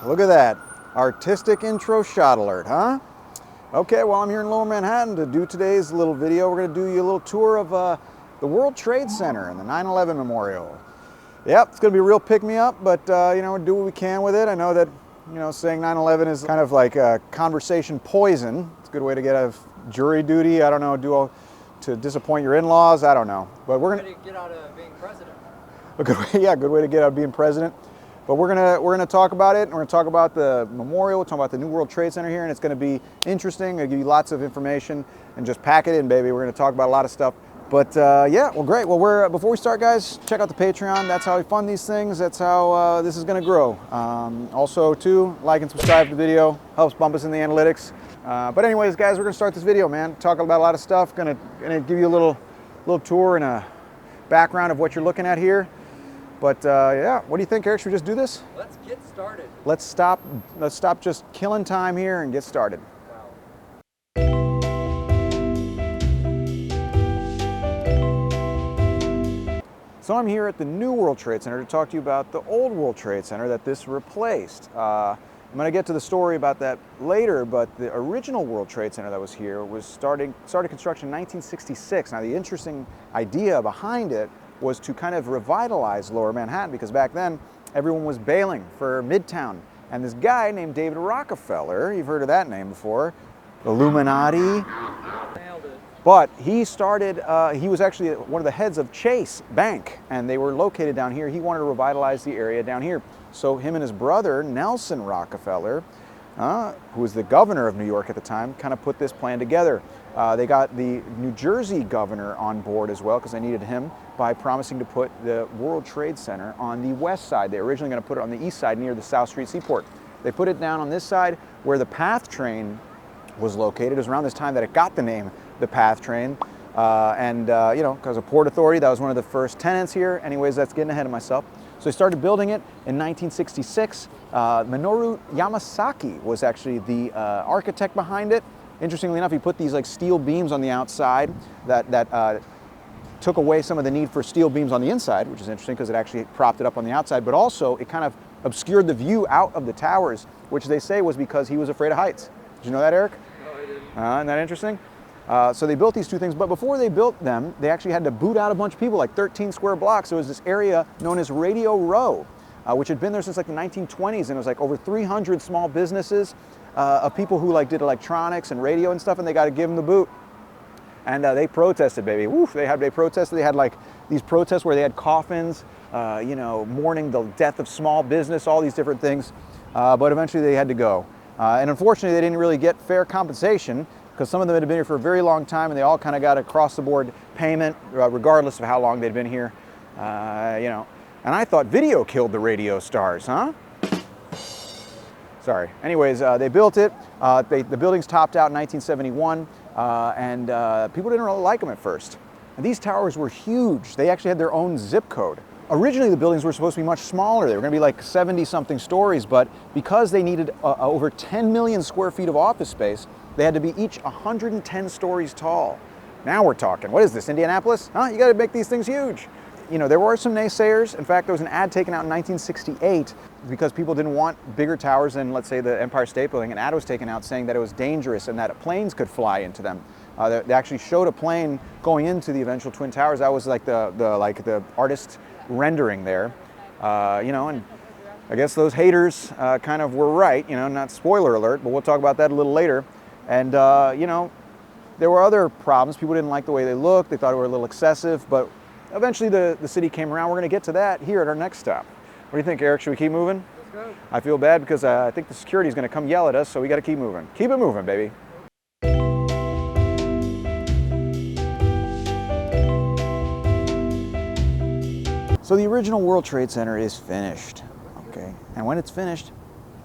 look at that. Artistic intro shot alert, huh? Okay, well, I'm here in Lower Manhattan to do today's little video. We're going to do you a little tour of the World Trade Center and the 9/11 Memorial. Yep, it's going to be a real pick-me-up, but, you know, do what we can with it. I know that, you know, saying 9/11 is kind of like a conversation poison. It's a good way to get a jury duty. I don't know, to disappoint your in-laws. I don't know. But we're going to get out of being president. A good way, yeah, good way to get out of being president. But we're gonna talk about it, and we're gonna talk about the memorial, we're talking about the new World Trade Center here, and it's gonna be interesting. I'll give you lots of information and just pack it in, baby. We're gonna talk about a lot of stuff. But yeah, well, great. Well, before we start, guys, check out the Patreon. That's how we fund these things. That's how this is gonna grow. Also, too, like and subscribe to the video. Helps bump us in the analytics. But anyways, guys, we're gonna start this video, man. Talk about a lot of stuff. Gonna give you a little tour and a background of what you're looking at here. But yeah, what do you think, Eric? Should we just do this? Let's get started. Let's stop just killing time here and get started. Wow. So I'm here at the new World Trade Center to talk to you about the old World Trade Center that this replaced. I'm going to get to the story about that later, but the original World Trade Center that was here was started construction in 1966. Now, the interesting idea behind it was to kind of revitalize Lower Manhattan, because back then everyone was bailing for Midtown. And this guy named David Rockefeller, you've heard of that name before, Illuminati. Nailed it. But he was actually one of the heads of Chase Bank, and they were located down here. He wanted to revitalize the area down here. So him and his brother, Nelson Rockefeller, who was the governor of New York at the time, kind of put this plan together. They got the New Jersey governor on board as well, because they needed him, by promising to put the World Trade Center on the west side. They were originally going to put it on the east side near the South Street Seaport. They put it down on this side where the PATH train was located. It was around this time that it got the name the PATH train. You know, because of Port Authority, that was one of the first tenants here. Anyways, that's getting ahead of myself. So they started building it in 1966. Minoru Yamasaki was actually the architect behind it. Interestingly enough, he put these like steel beams on the outside that took away some of the need for steel beams on the inside, which is interesting because it actually propped it up on the outside, but also it kind of obscured the view out of the towers, which they say was because he was afraid of heights. Did you know that, Eric? No, I didn't. Isn't that interesting? So they built these two things, but before they built them, they actually had to boot out a bunch of people, like 13 square blocks. There was this area known as Radio Row, which had been there since like the 1920s, and it was like over 300 small businesses of people who like did electronics and radio and stuff, and they got to give them the boot. And they protested, baby. Woof, they protested. They had like these protests where they had coffins, you know, mourning the death of small business, all these different things. But eventually they had to go. And unfortunately, they didn't really get fair compensation, because some of them had been here for a very long time, and they all kind of got across-the-board payment, regardless of how long they'd been here. You know, and I thought video killed the radio stars, huh? Sorry. Anyways, they built it. The buildings topped out in 1971, and people didn't really like them at first. And these towers were huge. They actually had their own zip code. Originally, the buildings were supposed to be much smaller. They were going to be like 70-something stories, but because they needed over 10 million square feet of office space, they had to be each 110 stories tall. Now we're talking. What is this, Indianapolis? Huh? You got to make these things huge. You know, there were some naysayers. In fact, there was an ad taken out in 1968 because people didn't want bigger towers than, let's say, the Empire State Building. An ad was taken out saying that it was dangerous and that planes could fly into them. They actually showed a plane going into the eventual Twin Towers. That was like the artist rendering there. You know, and I guess those haters kind of were right. You know, not spoiler alert, but we'll talk about that a little later. And you know, there were other problems. People didn't like the way they looked. They thought it were a little excessive, but eventually the city came around. We're going to get to that here at our next stop. What do you think, Eric? Should we keep moving? Let's go. I feel bad because I think the security is going to come yell at us, so we got to keep moving. Keep it moving, baby. So the original World Trade Center is finished, okay? And when it's finished,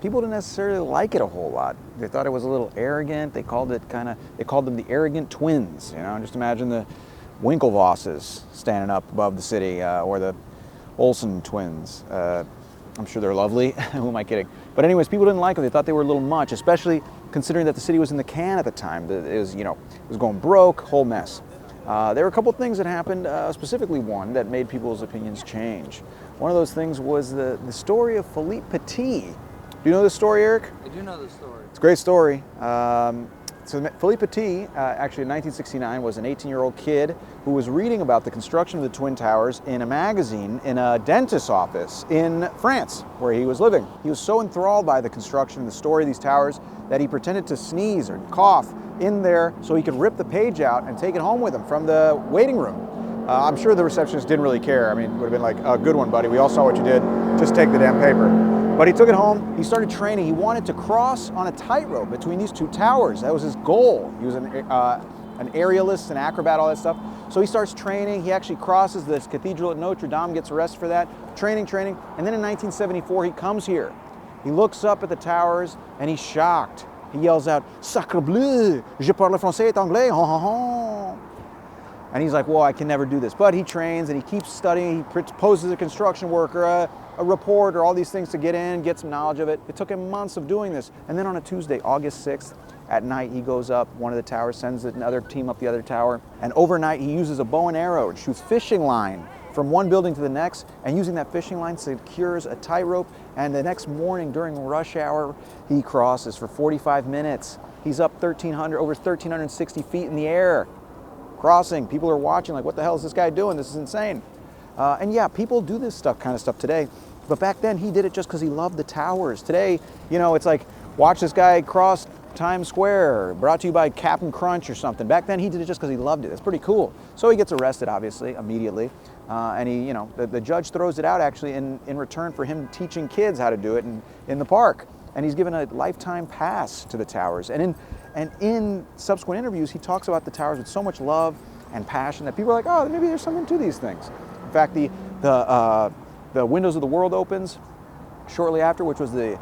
people didn't necessarily like it a whole lot. They thought it was a little arrogant. They called them the arrogant twins, you know? Just imagine the Winklevosses standing up above the city, or the Olsen twins. I'm sure they're lovely. Who am I kidding? But anyways, people didn't like them. They thought they were a little much, especially considering that the city was in the can at the time. It was, you know, it was going broke, whole mess. There were a couple things that happened, specifically one that made people's opinions change. One of those things was the story of Philippe Petit, Do you know this story, Eric? I do know the story. It's a great story. So Philippe Petit, actually in 1969, was an 18-year-old kid who was reading about the construction of the Twin Towers in a magazine in a dentist's office in France, where he was living. He was so enthralled by the construction and the story of these towers that he pretended to sneeze or cough in there so he could rip the page out and take it home with him from the waiting room. I'm sure the receptionist didn't really care. I mean, it would have been like, a good one, buddy. We all saw what you did. Just take the damn paper. But he took it home. He started training. He wanted to cross on a tightrope between these two towers. That was his goal. He was an aerialist, an acrobat, all that stuff. So he starts training. He actually crosses this cathedral at Notre Dame, gets arrested for that. Training. And then in 1974, he comes here. He looks up at the towers and he's shocked. He yells out, "Sacre bleu, je parle français et anglais, ha ha ha." And he's like, well, I can never do this. But he trains and he keeps studying. He poses as a construction worker, a reporter, all these things to get in, get some knowledge of it. It took him months of doing this. And then on a Tuesday, August 6th, at night, he goes up one of the towers, sends another team up the other tower. And overnight, he uses a bow and arrow and shoots fishing line from one building to the next. And using that fishing line, secures a tightrope. And the next morning, during rush hour, he crosses for 45 minutes. He's up over 1,360 feet in the air. Crossing. People are watching like, what the hell is this guy doing? This is insane. And yeah, people do this kind of stuff today. But back then, he did it just because he loved the towers. Today, you know, it's like, watch this guy cross Times Square, brought to you by Captain Crunch or something. Back then, he did it just because he loved it. It's pretty cool. So he gets arrested, obviously, immediately. And he, you know, the judge throws it out, actually, in return for him teaching kids how to do it in the park. And he's given a lifetime pass to the towers. And in subsequent interviews, he talks about the towers with so much love and passion that people are like, oh, maybe there's something to these things. In fact, the Windows of the World opens shortly after, which was the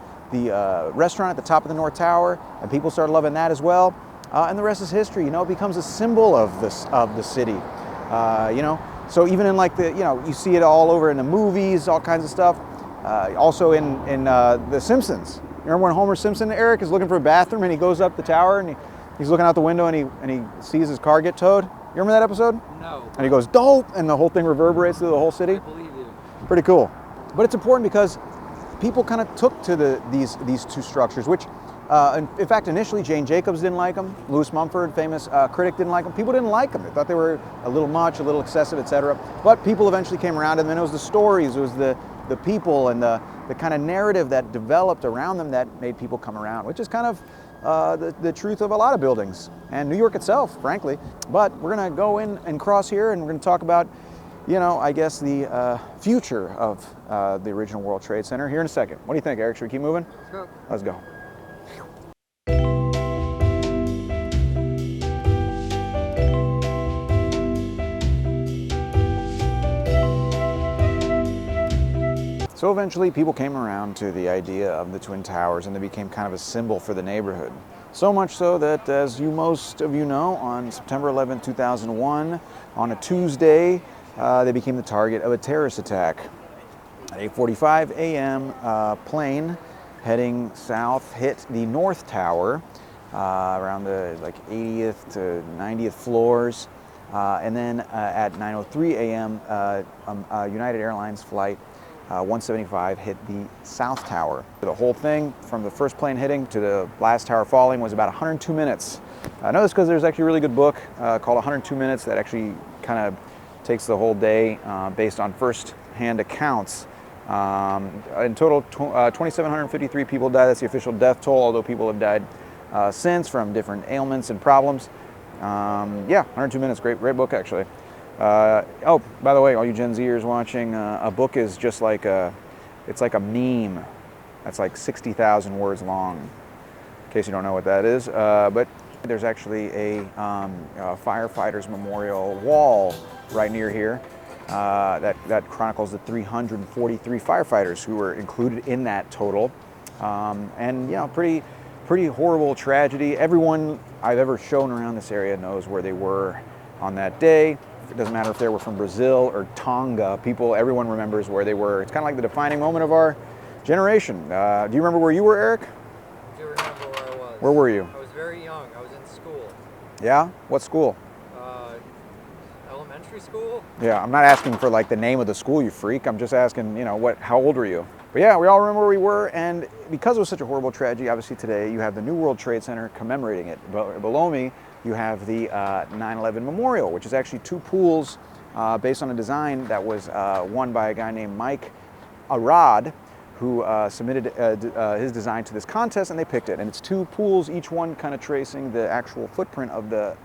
restaurant at the top of the North Tower, and people started loving that as well. And the rest is history. You know, it becomes a symbol of the city. You know, so even in like you see it all over in the movies, all kinds of stuff. Also in The Simpsons. You remember when Homer Simpson, Eric, is looking for a bathroom and he goes up the tower and he's looking out the window and he sees his car get towed? You remember that episode? No. And he goes, dope, and the whole thing reverberates through the whole city. I believe you. Pretty cool. But it's important because people kind of took to these two structures, which, in fact, initially Jane Jacobs didn't like them. Louis Mumford, famous critic, didn't like them. People didn't like them. They thought they were a little much, a little excessive, etc. But people eventually came around, and then it was the stories, it was the people and the kind of narrative that developed around them that made people come around, which is kind of the truth of a lot of buildings and New York itself, frankly. But we're going to go in and cross here, and we're going to talk about, you know, I guess the future of the original World Trade Center here in a second. What do you think, Eric? Should we keep moving? Let's go. Let's go. So eventually people came around to the idea of the Twin Towers, and they became kind of a symbol for the neighborhood. So much so that, as most of you know, on September 11, 2001, on a Tuesday, they became the target of a terrorist attack. At 8:45 a.m., plane heading south hit the North Tower, around the 80th to 90th floors. And then at 9:03 a.m., a United Airlines flight 175 hit the South Tower. The whole thing, from the first plane hitting to the last tower falling, was about 102 minutes. I know this because there's actually a really good book called 102 Minutes that actually kind of takes the whole day based on first-hand accounts. In total, 2,753 people died. That's the official death toll, although people have died since from different ailments and problems. Yeah, 102 Minutes, great book actually. Oh, by the way, all you Gen Zers watching, a book is just like it's like a meme that's like 60,000 words long, in case you don't know what that is. But there's actually a firefighters memorial wall right near here that chronicles the 343 firefighters who were included in that total. And, you know, pretty horrible tragedy. Everyone I've ever shown around this area knows where they were on that day. It doesn't matter if they were from Brazil or Tonga. Everyone remembers where they were. It's kind of like the defining moment of our generation. Do you remember where you were, Eric? I do remember where I was. Where were you? I was very young. I was in school. Yeah? What school? Elementary school? Yeah, I'm not asking for like the name of the school, you freak. I'm just asking, you know, how old were you? But yeah, we all remember where we were, and because it was such a horrible tragedy, obviously today you have the new World Trade Center commemorating it. Below me, you have the 9/11 Memorial, which is actually two pools based on a design that was won by a guy named Mike Arad, who submitted his design to this contest, and they picked it. And it's two pools, each one kind of tracing the actual footprint of the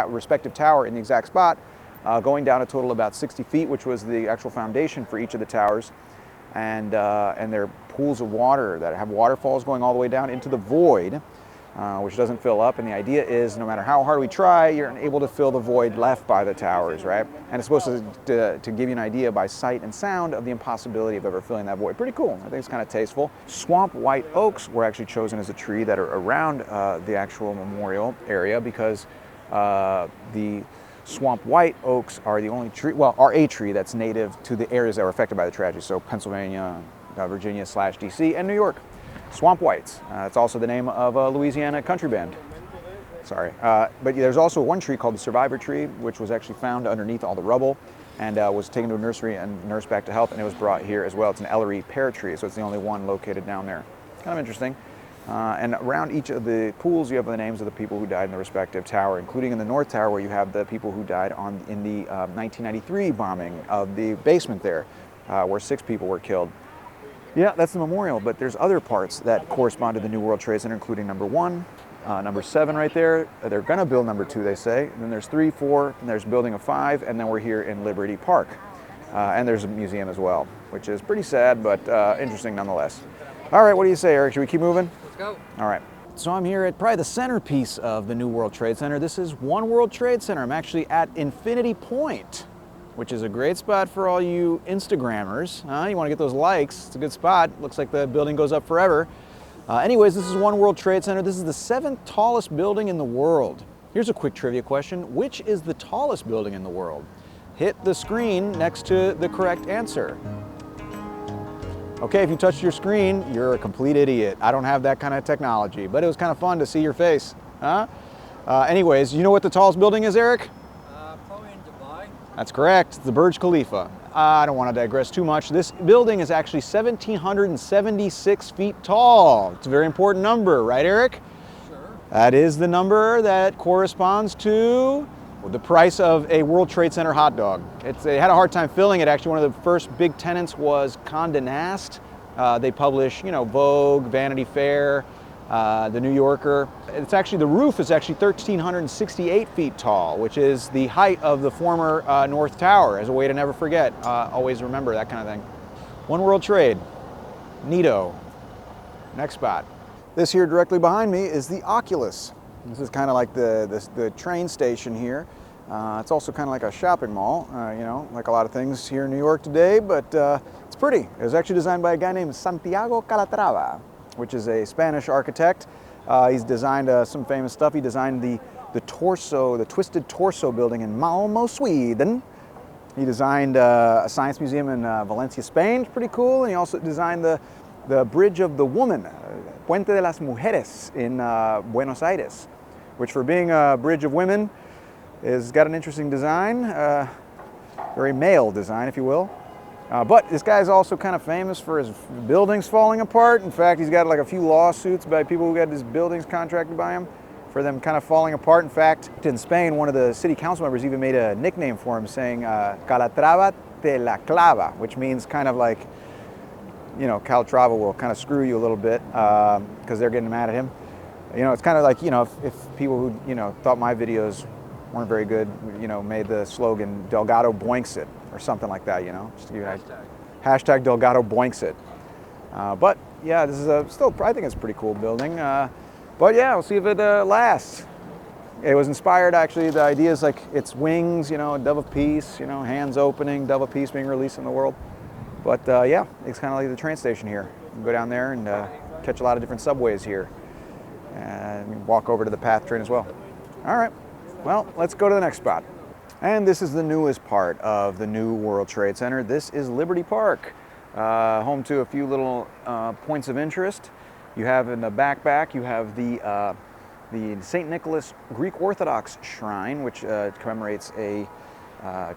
respective tower in the exact spot, going down a total of about 60 feet, which was the actual foundation for each of the towers. And they're pools of water that have waterfalls going all the way down into the void, which doesn't fill up. And the idea is no matter how hard we try, you're unable to fill the void left by the towers, right? And it's supposed to give you an idea by sight and sound of the impossibility of ever filling that void. Pretty cool. I think it's kind of tasteful. Swamp white oaks were actually chosen as a tree that are around the actual memorial area because the swamp white oaks are the only tree, well, are a tree that's native to the areas that were affected by the tragedy. So Pennsylvania, Virginia / DC, and New York. Swamp whites. It's also the name of a Louisiana country band. Sorry. But there's also one tree called the survivor tree, which was actually found underneath all the rubble and was taken to a nursery and nursed back to health, and it was brought here as well. It's an Ellery pear tree, so it's the only one located down there. Kind of interesting. And around each of the pools, you have the names of the people who died in the respective tower, including in the North Tower, where you have the people who died in the 1993 bombing of the basement there, where 6 people were killed. Yeah, that's the memorial, but there's other parts that correspond to the New World Trade Center, including number 1, number 7 right there. They're going to build number 2, they say. And then there's 3, 4, and there's building of 5, and then we're here in Liberty Park. And there's a museum as well, which is pretty sad, but interesting nonetheless. All right, what do you say, Eric? Should we keep moving? Go. All right. So I'm here at probably the centerpiece of the new World Trade Center. This is One World Trade Center. I'm actually at Infinity Point, which is a great spot for all you Instagrammers. You want to get those likes. It's a good spot. Looks like the building goes up forever. Anyways, this is One World Trade Center. This is the 7th tallest building in the world. Here's a quick trivia question. Which is the tallest building in the world? Hit the screen next to the correct answer. Okay, if you touched your screen, you're a complete idiot. I don't have that kind of technology, but it was kind of fun to see your face. Anyways, you know what the tallest building is, Eric? Probably in Dubai. That's correct. It's the Burj Khalifa. I don't want to digress too much. This building is actually 1,776 feet tall. It's a very important number, right, Eric? Sure. That is the number that corresponds to the price of a World Trade Center hot dog. They had a hard time filling it. Actually, one of the first big tenants was Condé Nast. They publish, Vogue, Vanity Fair, the New Yorker. It's actually, the roof is actually 1,368 feet tall, which is the height of the former North Tower, as a way to never forget. Always remember that kind of thing. One World Trade, neato. Next spot. This here directly behind me is the Oculus. This is kind of like the train station here. It's also kind of like a shopping mall, like a lot of things here in New York today, but it's pretty. It was actually designed by a guy named Santiago Calatrava, which is a Spanish architect. He's designed some famous stuff. He designed the Twisted Torso building in Malmo, Sweden. He designed a science museum in Valencia, Spain. It's pretty cool. And he also designed the Bridge of the Woman, Puente de las Mujeres in Buenos Aires, which for being a bridge of women has got an interesting design, very male design, if you will. But this guy's also kind of famous for his buildings falling apart. In fact, he's got like a few lawsuits by people who got his buildings contracted by him for them kind of falling apart. In fact, in Spain, one of the city council members even made a nickname for him saying, Calatrava te la clava, which means kind of like, Calatrava will kind of screw you a little bit because they're getting mad at him. It's kind of like, if people who, thought my videos weren't very good, made the slogan Delgado boinks it or something like that, just to give you an idea. Hashtag Delgado boinks it. But yeah, this is still, I think it's a pretty cool building. But yeah, we'll see if it lasts. It was inspired, actually, the idea is like its wings, a dove of peace, hands opening, dove of peace being released in the world. But yeah, it's kind of like the train station here. You can go down there and catch a lot of different subways here and walk over to the PATH train as well. All right. Well, let's go to the next spot. And this is the newest part of the new World Trade Center. This is Liberty Park, home to a few little points of interest. You have in the back, you have the St. Nicholas Greek Orthodox Shrine, which commemorates a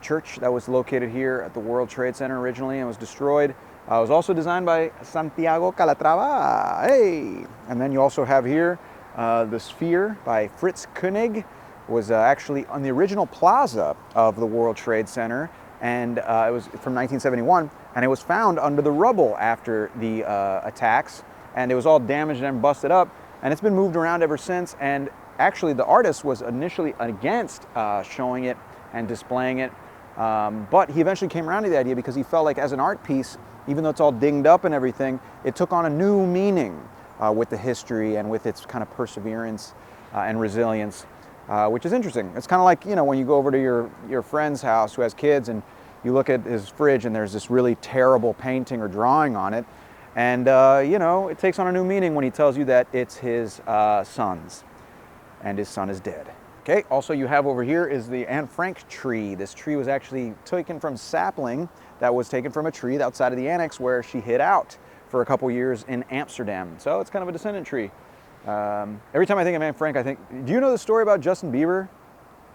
church that was located here at the World Trade Center originally and was destroyed It was also designed by Santiago Calatrava. Hey! And then you also have here the Sphere by Fritz Koenig. Was actually on the original plaza of the World Trade Center, and it was from 1971, and it was found under the rubble after the attacks, and it was all damaged and busted up, and it's been moved around ever since. And actually the artist was initially against showing it and displaying it, but he eventually came around to the idea because he felt like as an art piece, even though it's all dinged up and everything, it took on a new meaning with the history and with its kind of perseverance and resilience, which is interesting. It's kind of like, you know, when you go over to your friend's house who has kids and you look at his fridge and there's this really terrible painting or drawing on it, and you know, it takes on a new meaning when he tells you that it's his son's, and his son is dead. Okay, also you have over here is the Anne Frank tree. This tree was actually taken from sapling that was taken from a tree outside of the annex where she hid out for a couple years in Amsterdam. So it's kind of a descendant tree. Every time I think of Anne Frank, I think, do you know the story about Justin Bieber,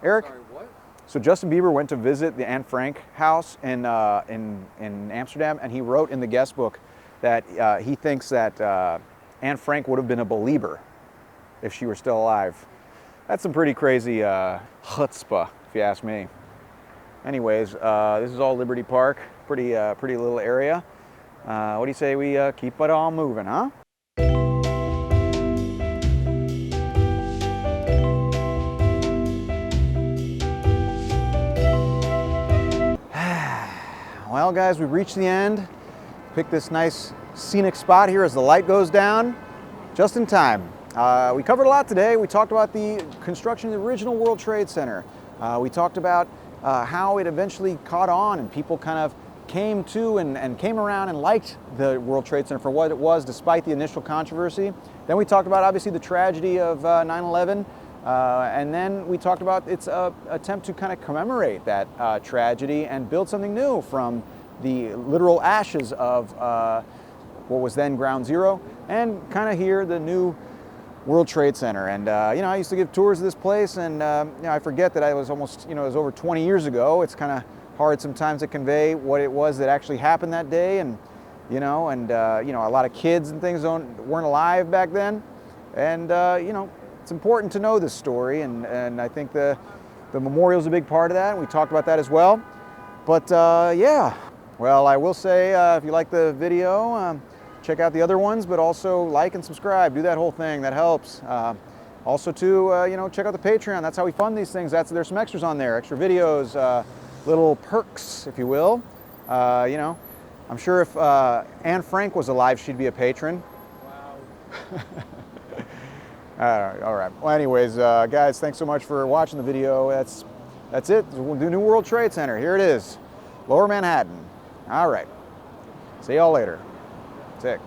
Eric? Sorry, what? So Justin Bieber went to visit the Anne Frank house in Amsterdam, and he wrote in the guest book that he thinks that Anne Frank would have been a believer if she were still alive. That's some pretty crazy chutzpah, if you ask me. Anyways, this is all Liberty Park, pretty little area. What do you say we keep it all moving, huh? Well, guys, we've reached the end. Picked this nice scenic spot here as the light goes down, just in time. We covered a lot today. We talked about the construction of the original World Trade Center. We talked about how it eventually caught on and people kind of came to and came around and liked the World Trade Center for what it was despite the initial controversy. Then we talked about obviously the tragedy of 9/11. And then we talked about its attempt to kind of commemorate that tragedy and build something new from the literal ashes of what was then Ground Zero, and kind of here the new World Trade Center. And you know, I used to give tours of this place, and you know, I forget that I was almost, you know, it was over 20 years ago. It's kind of hard sometimes to convey what it was that actually happened that day, and you know, a lot of kids and things weren't alive back then, and you know. It's important to know this story, and I think the memorial is a big part of that, and we talked about that as well. But yeah, well, I will say if you like the video, check out the other ones, but also like and subscribe. Do that whole thing, that helps. Also too, you know, check out the Patreon. That's how we fund these things. There's some extras on there, extra videos, little perks, if you will. You know, I'm sure if Anne Frank was alive, she'd be a patron. Wow. All right. Well, anyways, guys, thanks so much for watching the video. That's it. The new World Trade Center. Here it is, Lower Manhattan. All right. See y'all later. Sick.